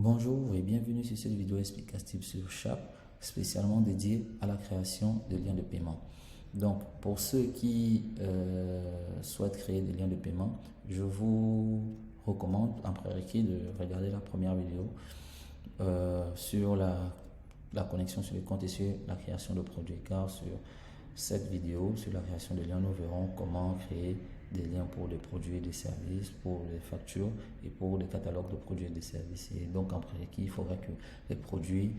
Bonjour et bienvenue sur cette vidéo explicative sur Sharp, spécialement dédiée à la création de liens de paiement. Donc, pour ceux qui souhaitent créer des liens de paiement, je vous recommande en prérequis de regarder la première vidéo sur la connexion sur les comptes et sur la création de produits. Car sur cette vidéo, sur la création de liens, nous verrons comment créer des liens pour des produits et des services, pour les factures et pour les catalogues de produits et de services. Et donc, en prérequis, il faudra que les produits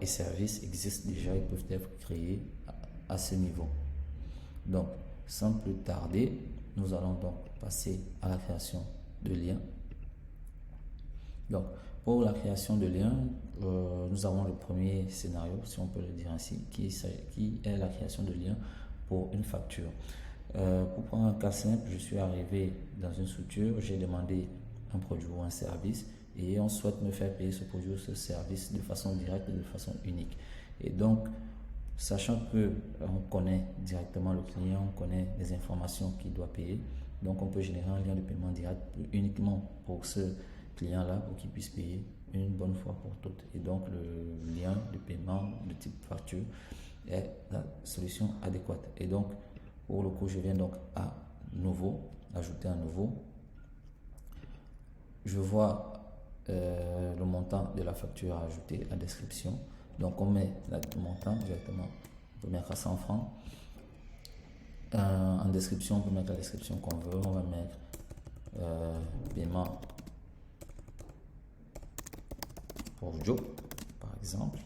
et services existent déjà et peuvent être créés à ce niveau. Donc, sans plus tarder, nous allons donc passer à la création de liens. Donc, pour la création de liens, nous avons le premier scénario, si on peut le dire ainsi, qui est la création de liens pour une facture. Pour prendre un cas simple, je suis arrivé dans une structure, j'ai demandé un produit ou un service et on souhaite me faire payer ce produit ou ce service de façon directe et de façon unique. Et donc, sachant que on connaît directement le client, on connaît les informations qu'il doit payer, donc on peut générer un lien de paiement direct uniquement pour ce client-là pour qu'il puisse payer une bonne fois pour toutes. Et donc, le lien de paiement de type facture est la solution adéquate. Et donc, pour le coup, je viens donc à nouveau, ajouter un nouveau. Je vois le montant de la facture à ajouter, la description. Donc, on met le montant directement. On peut mettre à 100 francs. En description, on peut mettre la description qu'on veut. On va mettre paiement pour Joe, par exemple.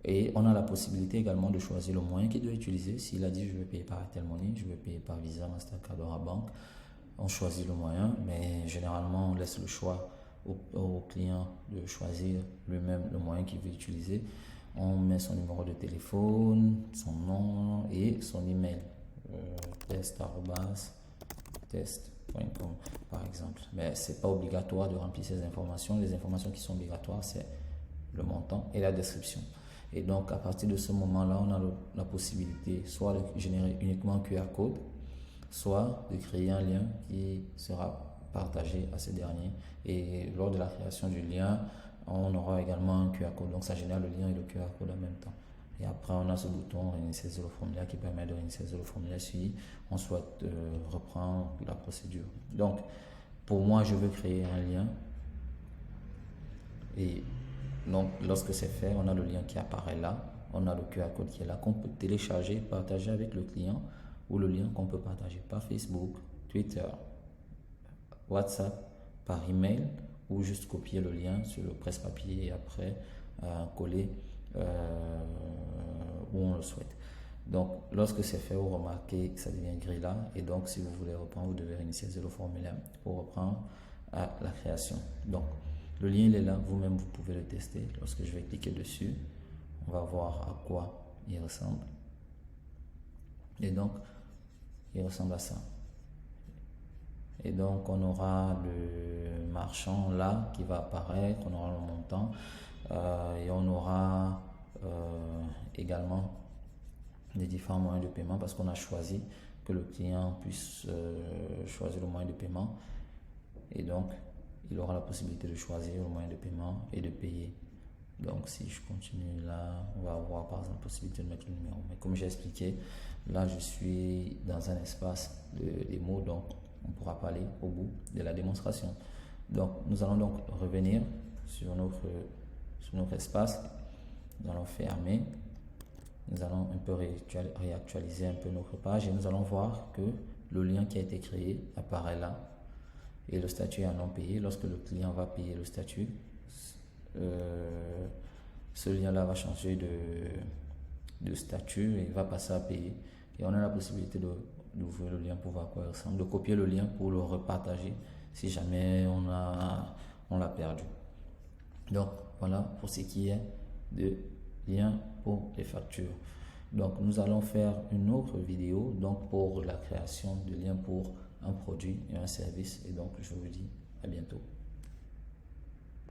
Et on a la possibilité également de choisir le moyen qu'il doit utiliser. S'il a dit je veux payer par Airtel Money, je veux payer par Visa, Mastercard, Orabank, on choisit le moyen, mais généralement on laisse le choix au client de choisir lui-même le moyen qu'il veut utiliser. On met son numéro de téléphone, son nom et son email, test@test.com par exemple. Mais c'est pas obligatoire de remplir ces informations. Les informations qui sont obligatoires, c'est le montant et la description. Et donc, à partir de ce moment-là, on a la possibilité soit de générer uniquement un QR code, soit de créer un lien qui sera partagé à ce dernier. Et lors de la création du lien, on aura également un QR code. Donc, ça génère le lien et le QR code en même temps. Et après, on a ce bouton réinitialiser le formulaire qui permet de réinitialiser le formulaire si on souhaite reprendre la procédure. Donc, pour moi, je veux créer un lien. Et donc, lorsque c'est fait, on a le lien qui apparaît là, on a le QR code qui est là, qu'on peut télécharger, partager avec le client, ou le lien qu'on peut partager par Facebook, Twitter, WhatsApp, par email, ou juste copier le lien sur le presse-papier et après coller où on le souhaite. Donc, lorsque c'est fait, vous remarquez que ça devient gris là, et donc si vous voulez reprendre, vous devez initialiser le formulaire pour reprendre à la création. Donc, le lien il est là, vous-même vous pouvez le tester. Lorsque je vais cliquer dessus, on va voir à quoi il ressemble. Et donc, il ressemble à ça. Et donc, on aura le marchand là qui va apparaître, on aura le montant et on aura également les différents moyens de paiement parce qu'on a choisi que le client puisse choisir le moyen de paiement. Et donc, il aura la possibilité de choisir le moyen de paiement et de payer. Donc, si je continue là, on va avoir par exemple la possibilité de mettre le numéro. Mais comme j'ai expliqué, là, je suis dans un espace de démo, donc on pourra pas aller au bout de la démonstration. Donc, nous allons donc revenir sur notre espace. Nous allons fermer. Nous allons un peu réactualiser un peu notre page et nous allons voir que le lien qui a été créé apparaît là. Et le statut est à non payé. Lorsque le client va payer le statut, ce lien-là va changer de statut et va passer à payer. Et on a la possibilité d'ouvrir le lien pour voir à quoi il ressemble, de copier le lien pour le repartager si jamais on l'a perdu. Donc, voilà pour ce qui est de liens pour les factures. Donc, nous allons faire une autre vidéo donc pour la création de liens pour un produit et un service. Et donc, je vous dis à bientôt.